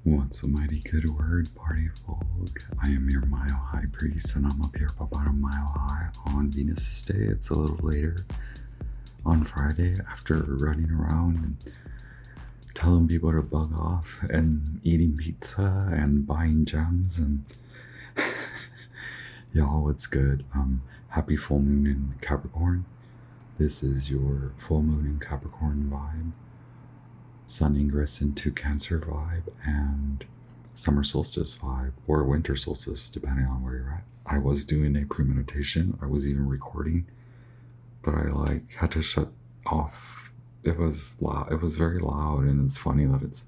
What's a mighty good word, party folk? I am your Mile High Priest, and I'm up here about a mile high on Venus's day. It's a little later on Friday after running around and telling people to bug off and eating pizza and buying gems and y'all, what's good? Happy full moon in Capricorn. This is your full moon in Capricorn vibe. Sun ingress into Cancer vibe and summer solstice vibe, or winter solstice, depending on where you're at. I was doing a premeditation. I was even recording, but I had to shut off. It was loud. It was very loud, and it's funny that it's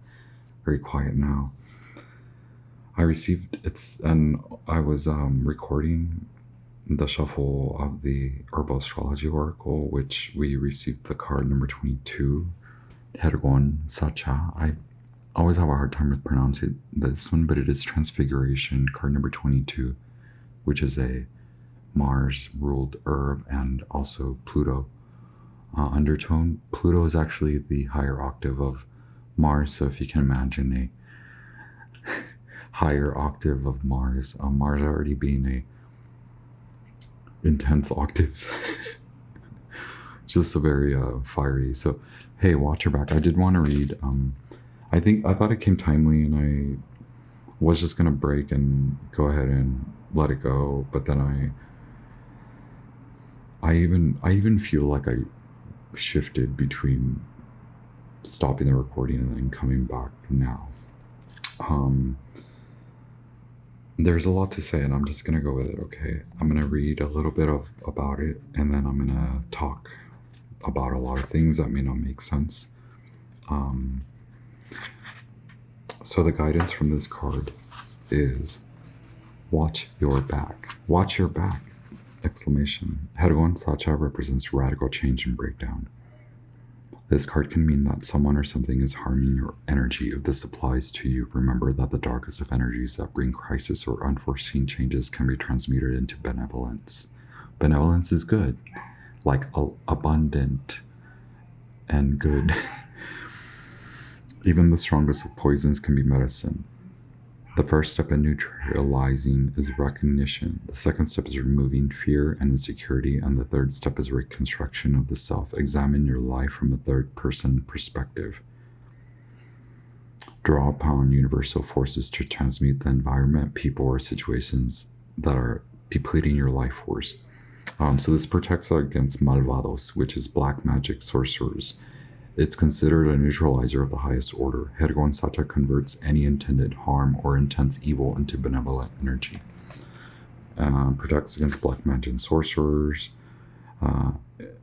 very quiet now. I was recording the shuffle of the Herbal Astrology Oracle, which we received the card number 22. Hergon Sacha. I always have a hard time with pronouncing this one, but it is Transfiguration, card number 22, which is a Mars-ruled herb and also Pluto undertone. Pluto is actually the higher octave of Mars, so if you can imagine a higher octave of Mars, Mars already being a intense octave, just a very fiery. So hey, watch your back. I did want to read. I thought it came timely, and I was just gonna break and go ahead and let it go. But then I even feel like I shifted between stopping the recording and then coming back now. There's a lot to say, and I'm just gonna go with it. Okay, I'm gonna read a little bit about it, and then I'm gonna talk about a lot of things that may not make sense. So the guidance from this card is watch your back. Watch your back! Exclamation. Hergon Sacha represents radical change and breakdown. This card can mean that someone or something is harming your energy. If this applies to you, remember that the darkest of energies that bring crisis or unforeseen changes can be transmuted into benevolence. Benevolence is good. Like abundant and good. Even the strongest of poisons can be medicine. The first step in neutralizing is recognition. The second step is removing fear and insecurity, and the third step is reconstruction of the self. Examine your life from a third-person perspective. Draw upon universal forces to transmute the environment, people, or situations that are depleting your life force. So this protects against malvados, which is black magic sorcerers. It's considered a neutralizer of the highest order. Hergon Sacha converts any intended harm or intense evil into benevolent energy. Protects against black magic and sorcerers.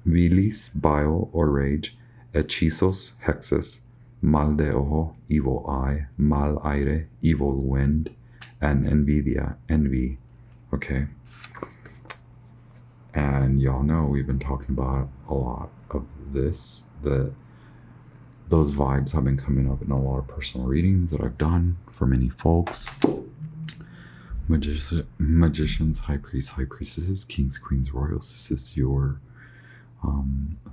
Bilis, bile or rage. Hechizos, hexes. Mal de ojo, evil eye. Mal aire, evil wind. And envidia, envy. Okay. And y'all know we've been talking about a lot of this. Those vibes have been coming up in a lot of personal readings that I've done for many folks. Magicians, high priests, high priestesses, kings, queens, royals. This is your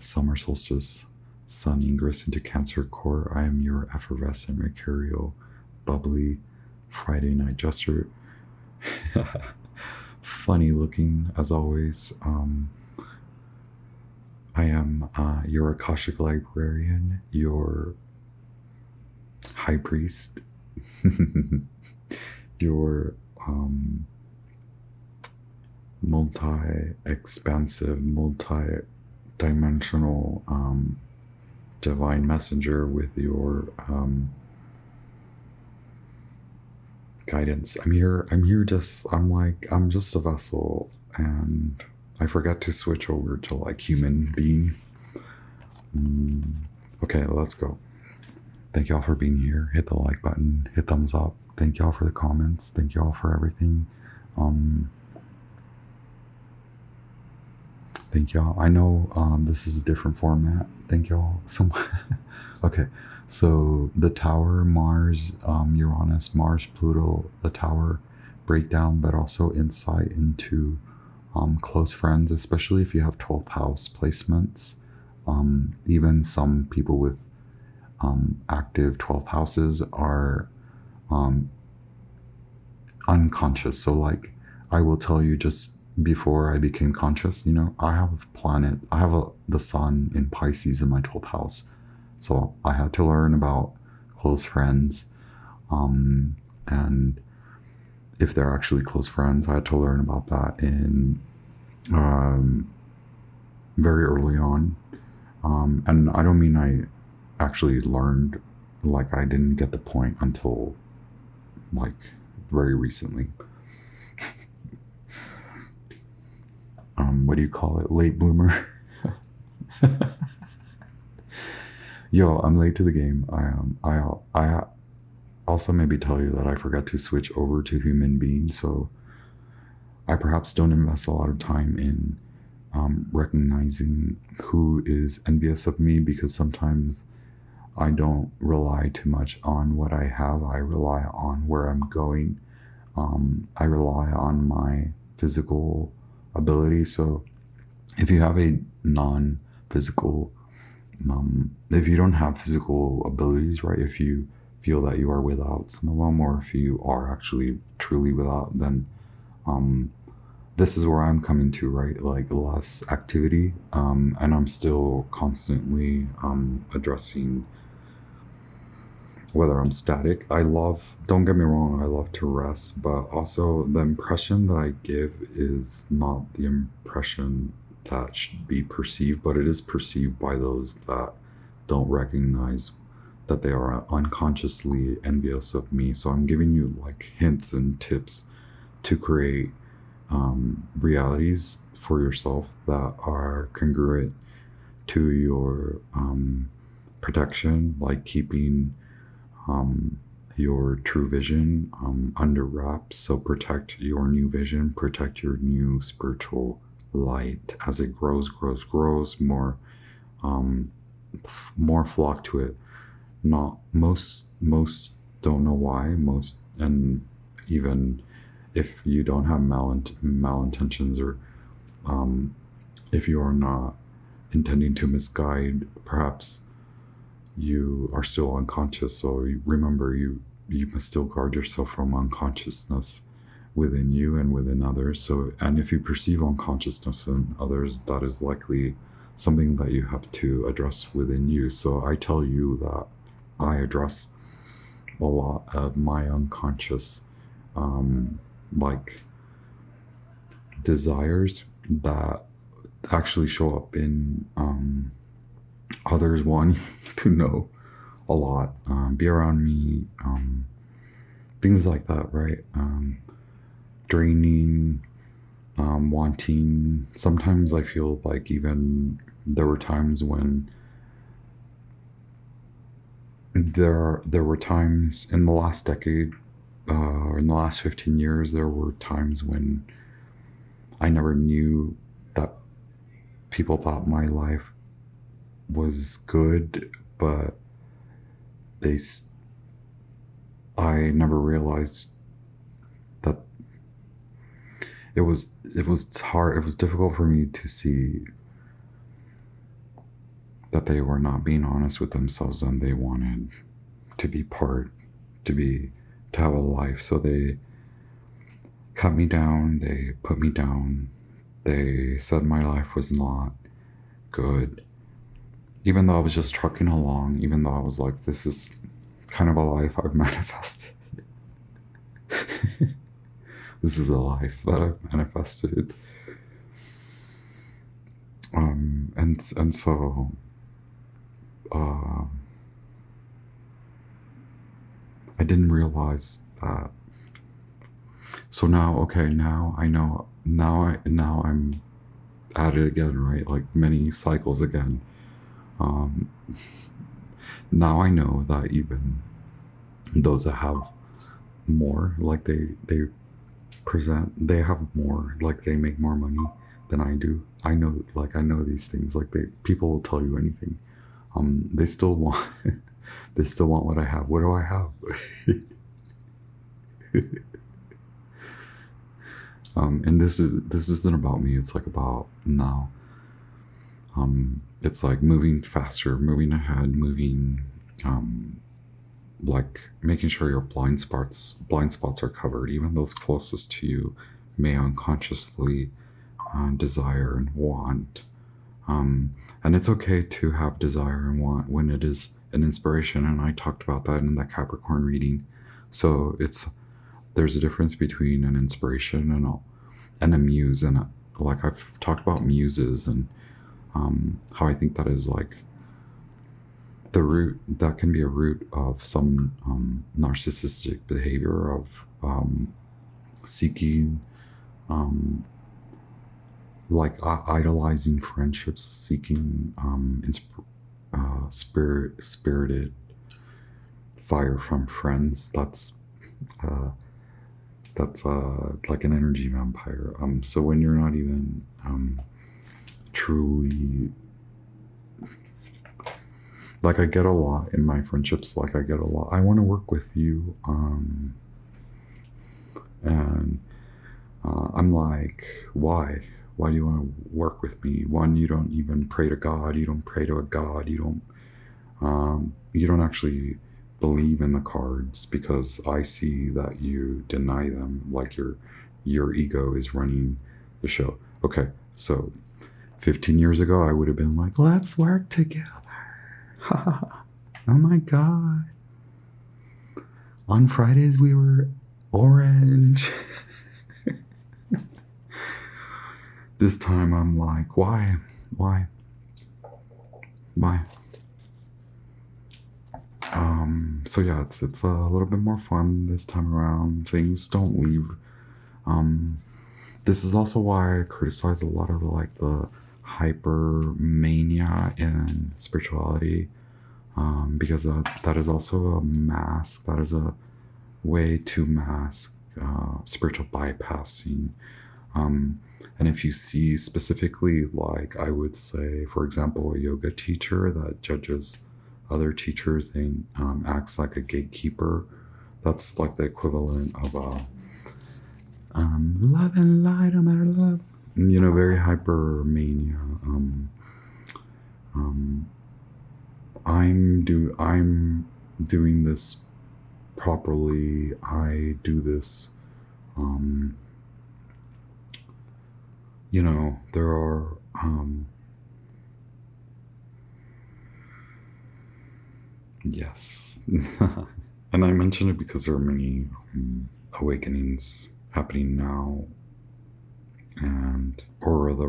summer solstice sun ingress into Cancer core. I am your effervescent, mercurial, bubbly Friday night jester. Funny looking as always. I am your Akashic librarian, your high priest, your multi-expansive, multi-dimensional divine messenger with your guidance. I'm just a vessel, and I forgot to switch over to like human being. Okay, let's go. Thank y'all for being here. Hit the like button, hit thumbs up. Thank y'all for the comments. Thank y'all for everything. Thank y'all. I know this is a different format. Thank y'all so much. Okay. So the tower, Mars, Uranus, Mars, Pluto, the tower breakdown, but also insight into close friends, especially if you have 12th house placements. Even some people with active 12th houses are unconscious. So like, I will tell you, just before I became conscious, you know, I have the sun in Pisces in my 12th house. So I had to learn about close friends, and if they're actually close friends. I had to learn about that in very early on. And I don't mean I actually learned, like I didn't get the point until like very recently. What do you call it? Late bloomer. Yo, I'm late to the game. I also maybe tell you that I forgot to switch over to human being, so I perhaps don't invest a lot of time in recognizing who is envious of me, because sometimes I don't rely too much on what I have. I rely on where I'm going. I rely on my physical ability. So if you have a non-physical, if you don't have physical abilities, right? If you feel that you are without some of them, or if you are actually truly without, then this is where I'm coming to, right? Like less activity, and I'm still constantly addressing whether I'm static. Don't get me wrong, I love to rest, but also the impression that I give is not the impression that should be perceived, but it is perceived by those that don't recognize that they are unconsciously envious of me. So I'm giving you like hints and tips to create realities for yourself that are congruent to your protection, like keeping your true vision under wraps. So protect your new vision, protect your new spiritual light as it grows, more flock to it. Not most don't know why, and even if you don't have malintentions, or if you are not intending to misguide, perhaps you are still unconscious. So remember, you must still guard yourself from unconsciousness within you and within others. So, and if you perceive unconsciousness in others, that is likely something that you have to address within you. So I tell you that I address a lot of my unconscious like desires that actually show up in others wanting to know a lot, be around me, things like that, right? Draining, wanting. Sometimes I feel like even there were times when there were times in the last decade, or in the last 15 years, there were times when I never knew that people thought my life was good, but I never realized that it was hard. It was difficult for me to see that they were not being honest with themselves, and they wanted to be to have a life. So they cut me down, they put me down, they said my life was not good. Even though I was just trucking along, even though I was like, this is kind of a life I've manifested. This is a life that I've manifested. And so I didn't realize that. So now I know, now I'm at it again, right? Like many cycles again. Now I know that even those that have more, like they have more, like they make more money than I do. I know these things, like people will tell you anything. They still want what I have. What do I have? And this isn't about me. It's like about now. It's like moving faster, moving ahead, moving like making sure your blind spots are covered. Even those closest to you may unconsciously desire and want. And it's okay to have desire and want when it is an inspiration. And I talked about that in that Capricorn reading. So there's a difference between an inspiration and a muse. And like I've talked about muses and how I think that is like the root, that can be a root of some narcissistic behavior of seeking, like idolizing friendships, seeking spirited fire from friends. That's like an energy vampire. So when you're not even truly, like I get a lot in my friendships, like I get a lot, I want to work with you, and I'm like, why do you want to work with me? One, you don't even pray to God, you don't pray to a God, you don't actually believe in the cards, because I see that you deny them, like your ego is running the show. Okay, so 15 years ago I would have been like, let's work together. Oh my God, on Fridays we were orange. This time I'm like, why? So yeah, it's a little bit more fun this time around. Things don't leave. This is also why I criticize a lot of like the hypermania in spirituality, because that is also a mask. That is a way to mask spiritual bypassing. And if you see specifically, like I would say, for example, a yoga teacher that judges other teachers and acts like a gatekeeper, that's like the equivalent of love and light, no matter love. You know, very hypermania. I'm doing this properly. I do this. You know, there are yes. And I mention it because there are many awakenings happening now, and or the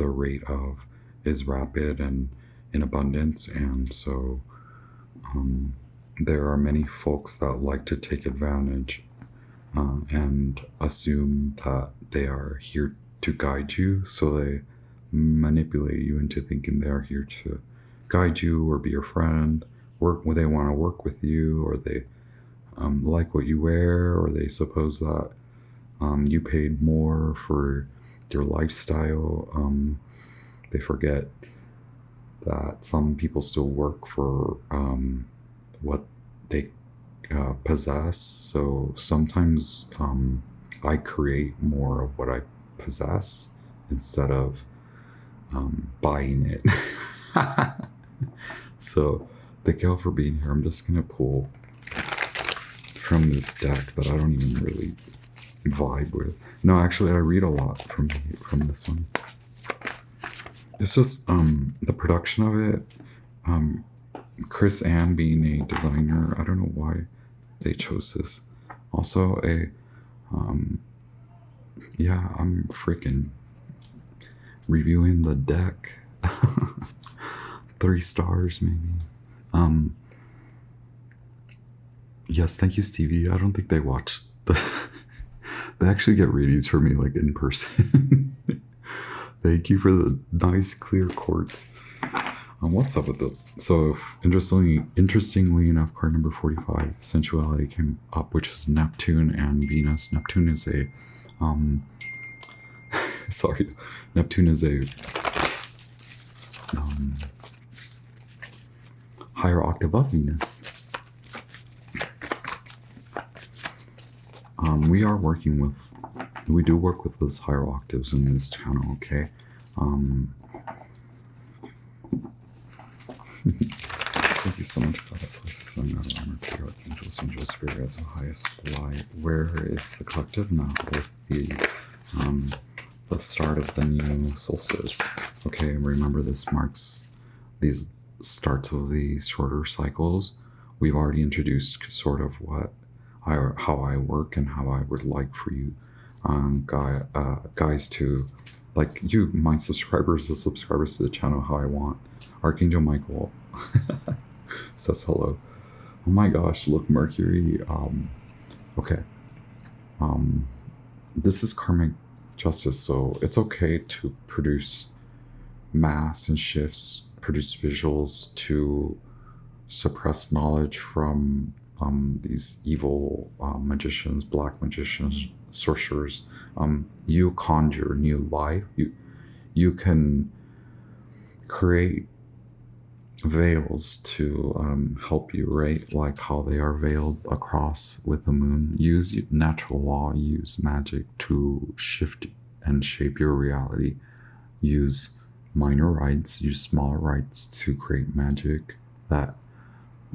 rate of is rapid and in abundance, and so there are many folks that like to take advantage and assume that they are here to guide you, so they manipulate you into thinking they're here to guide you or be your friend, they want to work with you, or they like what you wear, or they suppose that you paid more for your lifestyle. They forget that some people still work for what they possess. So sometimes I create more of what I possess instead of buying it. So thank y'all for being here. I'm just gonna pull from this deck that I don't even really vibe with. No, actually I read a lot from this one. It's just the production of it. Chris Ann being a designer, I don't know why they chose this. Also yeah, I'm freaking reviewing the deck. 3 stars maybe. Yes, thank you, Stevie. I don't think they watched they actually get readings for me like in person. Thank you for the nice clear quartz. What's up with it? So interestingly enough, card number 45, sensuality, came up, which is Neptune and Venus. Neptune is a sorry, Neptune is a higher octave of Venus. We do work with those higher octaves in this channel, okay? Thank you so much for this. Sun, God, Mercury, Archangels, Angels, Spirit Guides, the highest light. Where is the collective now with the start of the new solstice? Okay, remember this marks these starts of these shorter cycles. We've already introduced sort of how I work and how I would like for you guys to, like you, my subscribers, the subscribers to the channel, how I want. Archangel Michael says hello. Oh my gosh, look, Mercury. Okay. This is karmic justice, so it's okay to produce mass and shifts, produce visuals to suppress knowledge from these evil magicians, black magicians, sorcerers. You conjure new life. You can create veils to help you, right? Like how they are veiled across with the moon. Use natural law, use magic to shift and shape your reality. Use minor rites, use smaller rites to create magic that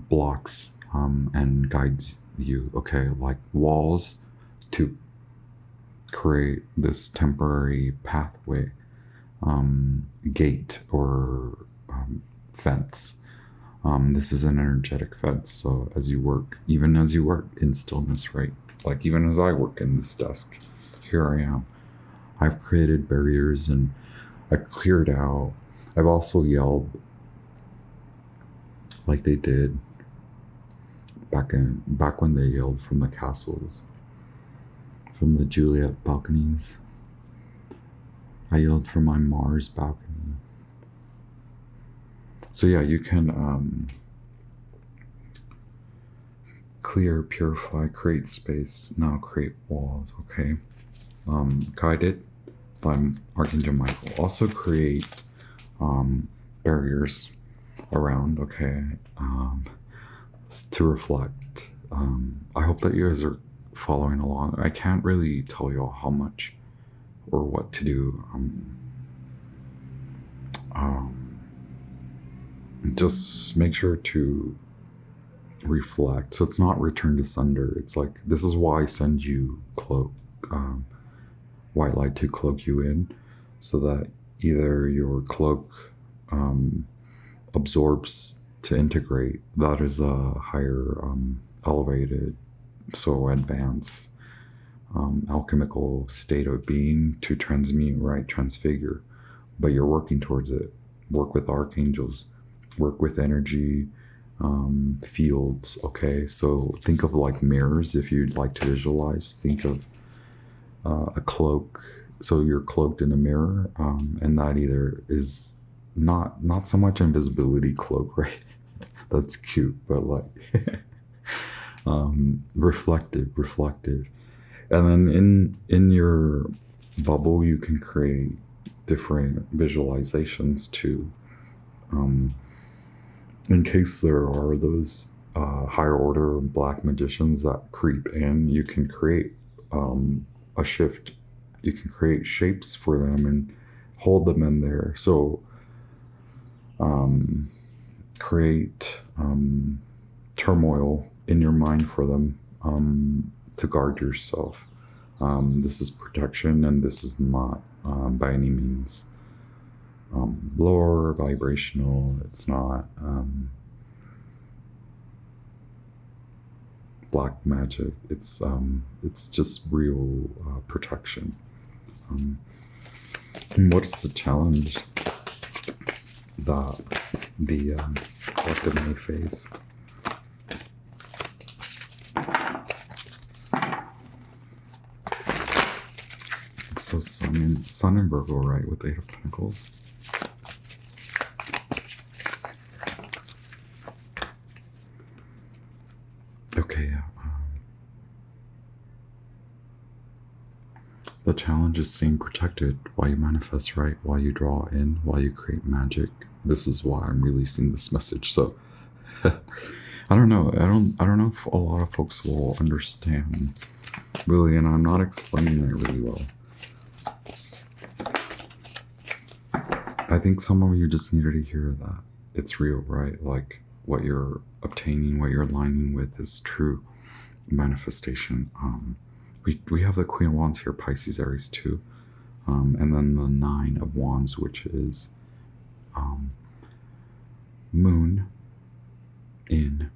blocks and guides you. Okay, like walls to create this temporary pathway, gate or fence. This is an energetic fence. So as you work, even as you work in stillness, right? Like even as I work in this desk, here I am. I've created barriers and I cleared out. I've also yelled like they did back when they yelled from the castles, from the Juliet balconies. I yelled from my Mars balcony. So yeah, you can clear, purify, create space, now create walls, okay? Guided by Archangel Michael. Also create barriers around, okay? To reflect. I hope that you guys are following along. I can't really tell you all how much or what to do. Just make sure to reflect. So it's not return to sender. It's like, this is why I send you white light to cloak you in, so that either your cloak absorbs to integrate. That is a higher elevated, so advanced alchemical state of being, to transmute, right? Transfigure. But you're working towards it. Work with archangels, work with energy fields. Okay, so think of like mirrors. If you'd like to visualize, think of a cloak. So you're cloaked in a mirror, and that either is not so much invisibility cloak, right? That's cute, but like reflective. And then in your bubble, you can create different visualizations too. In case there are those higher order black magicians that creep in, you can create a shift. You can create shapes for them and hold them in there. So create turmoil in your mind for them to guard yourself. This is protection, and this is not by any means lower vibrational. It's not black magic. It's just real protection. And what is the challenge that the collective may face? So sun in Virgo, right, with the Eight of Pentacles. Okay, the challenge is staying protected while you manifest, right? While you draw in, while you create magic. This is why I'm releasing this message. So I don't know. I don't know if a lot of folks will understand, really, and I'm not explaining it really well. I think some of you just needed to hear that it's real, right? Like what you're obtaining, what you're aligning with is true manifestation. We have the Queen of Wands here, Pisces, Aries too. And then the Nine of Wands, which is Moon in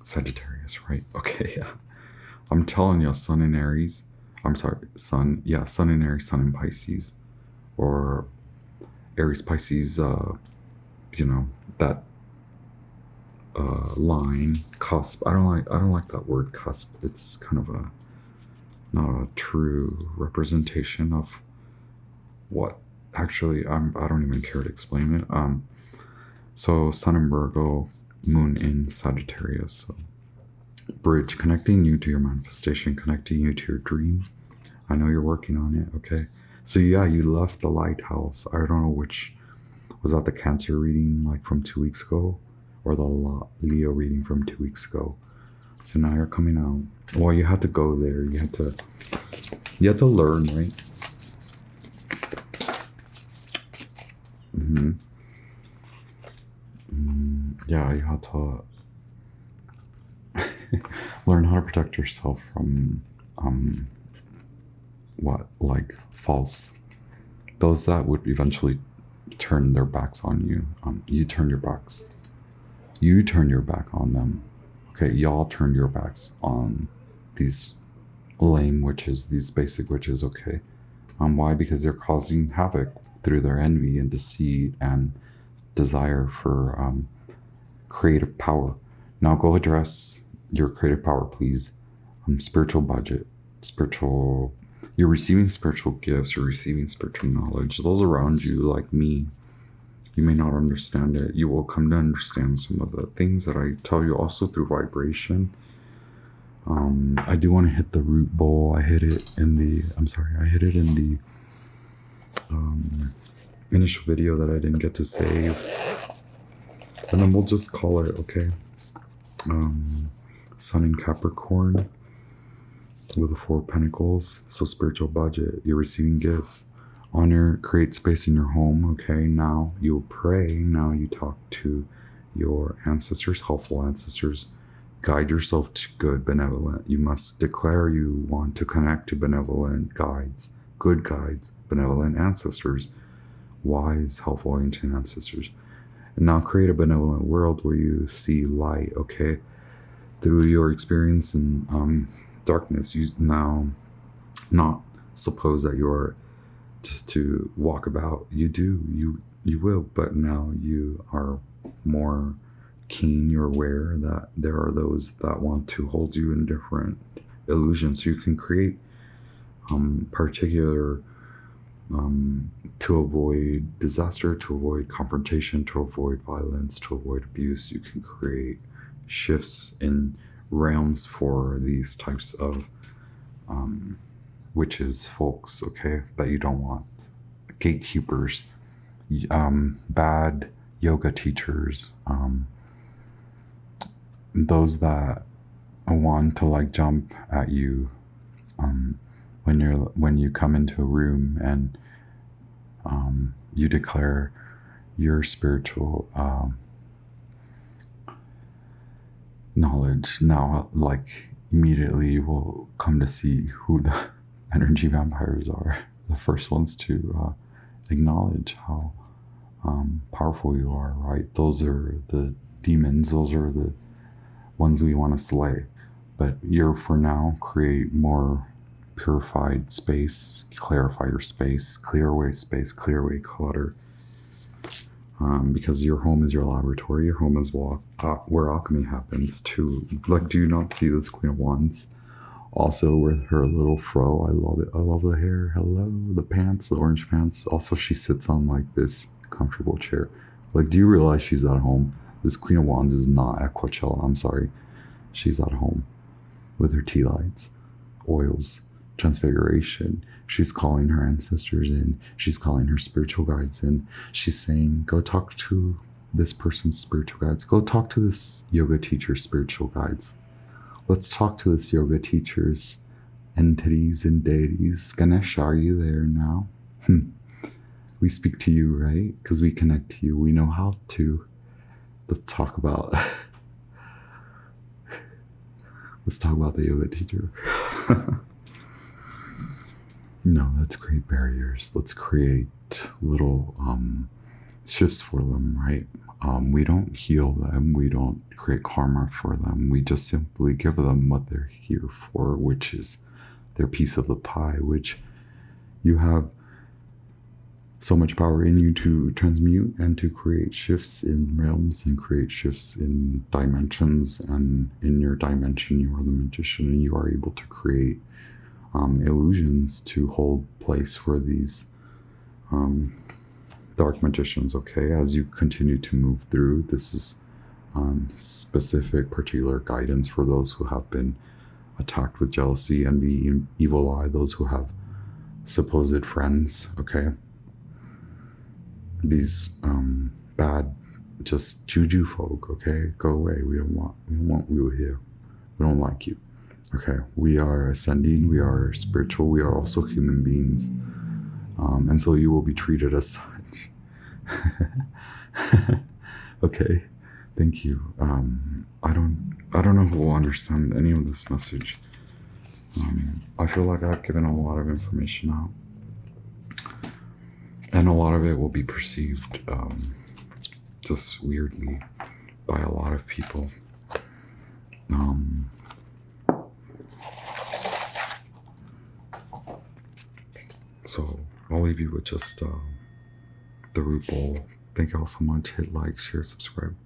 Sagittarius, right? Okay, yeah. I'm telling you, Sun in Aries. I'm sorry, Sun in Aries, Sun in Pisces, or Aries, Pisces. You know, that line, cusp. I don't like that word cusp. It's kind of not a true representation of what actually I don't even care to explain it. So Sun in Virgo, Moon in Sagittarius. So bridge, connecting you to your manifestation, connecting you to your dream. I know you're working on it. Okay, so yeah, you left the lighthouse. I don't know which was that, the Cancer reading like from 2 weeks ago, or the Leo reading from 2 weeks ago. So now you're coming out. Well, you had to go there. You had to learn, right? Yeah, you had to learn how to protect yourself from like false, those that would eventually turn their backs on you. You turned your back on them. Okay, y'all turned your backs on these lame witches, these basic witches. Okay, why? Because they're causing havoc through their envy and deceit and desire for creative power. Now go address your creative power, please. Spiritual budget, spiritual. You're receiving spiritual gifts. You're receiving spiritual knowledge. Those around you, like me, you may not understand it. You will come to understand some of the things that I tell you also through vibration. I do want to hit the root bowl. I hit it in the initial video that I didn't get to save. And then we'll just call it, okay? Sun in Capricorn with the Four of Pentacles. So spiritual budget. You're receiving gifts. Honor, create space in your home. Okay, now you pray. Now you talk to your ancestors, helpful ancestors. Guide yourself to good, benevolent. You must declare you want to connect to benevolent guides, good guides, benevolent ancestors, wise, helpful, ancient ancestors. And now create a benevolent world where you see light, okay? Through your experience in darkness, you now not suppose that you're just to walk about. You will, but now you are more keen. You're aware that there are those that want to hold you in different illusions. So you can create particular to avoid disaster, to avoid confrontation, to avoid violence, to avoid abuse. You can create shifts in realms for these types of witches, folks, okay, that you don't want. Gatekeepers, bad yoga teachers, those that want to like jump at you when you come into a room and you declare your spiritual knowledge. Now, like, immediately you will come to see who the energy vampires are. The first ones to acknowledge how powerful you are, right? Those are the demons. Those are the ones we want to slay. But you're, for now, create more purified space, clarify your space, clear away clutter. Because your home is your laboratory. Your home is where alchemy happens too. Like, do you not see this Queen of Wands? Also with her little fro. I love it. I love the hair. Hello. The pants, the orange pants. Also, she sits on like this comfortable chair. Like, do you realize she's at home? This Queen of Wands is not at Coachella. I'm sorry. She's at home with her tea lights, oils, transfiguration. She's calling her ancestors in. She's calling her spiritual guides in. She's saying, go talk to this person's spiritual guides. Go talk to this yoga teacher's spiritual guides. Let's talk to this yoga teacher's entities and deities. Ganesha, are you there now? We speak to you, right? Because we connect to you. We know how to. let's talk about let's talk about the yoga teacher. No, let's create barriers. Let's create little shifts for them, right? We don't heal them. We don't create karma for them. We just simply give them what they're here for, which is their piece of the pie, which you have so much power in you to transmute and to create shifts in realms and create shifts in dimensions. And in your dimension, you are the magician, and you are able to create illusions to hold place for these dark magicians. Okay, as you continue to move through, this is specific, particular guidance for those who have been attacked with jealousy, envy, evil eye, those who have supposed friends. Okay, these bad, just juju folk. Okay, go away. We don't want you here. We don't like you. Okay, we are ascending, we are spiritual, we are also human beings, and so you will be treated as such. Okay, thank you. I don't know who will understand any of this message. I feel like I've given a lot of information out, and a lot of it will be perceived just weirdly by a lot of people. So I'll leave you with just the root bowl. Thank you all so much. Hit like, share, subscribe.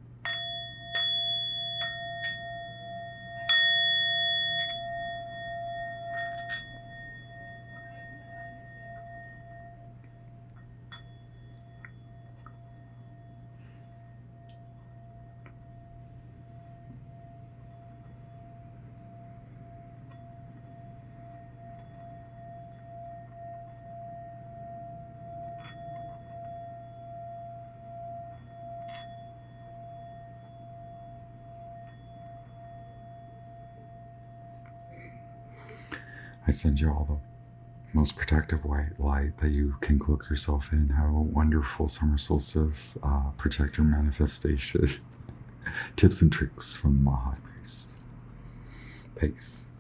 I send you all the most protective white light that you can cloak yourself in. Have a wonderful summer solstice. Protect your manifestation. Tips and tricks from my high priest. Peace.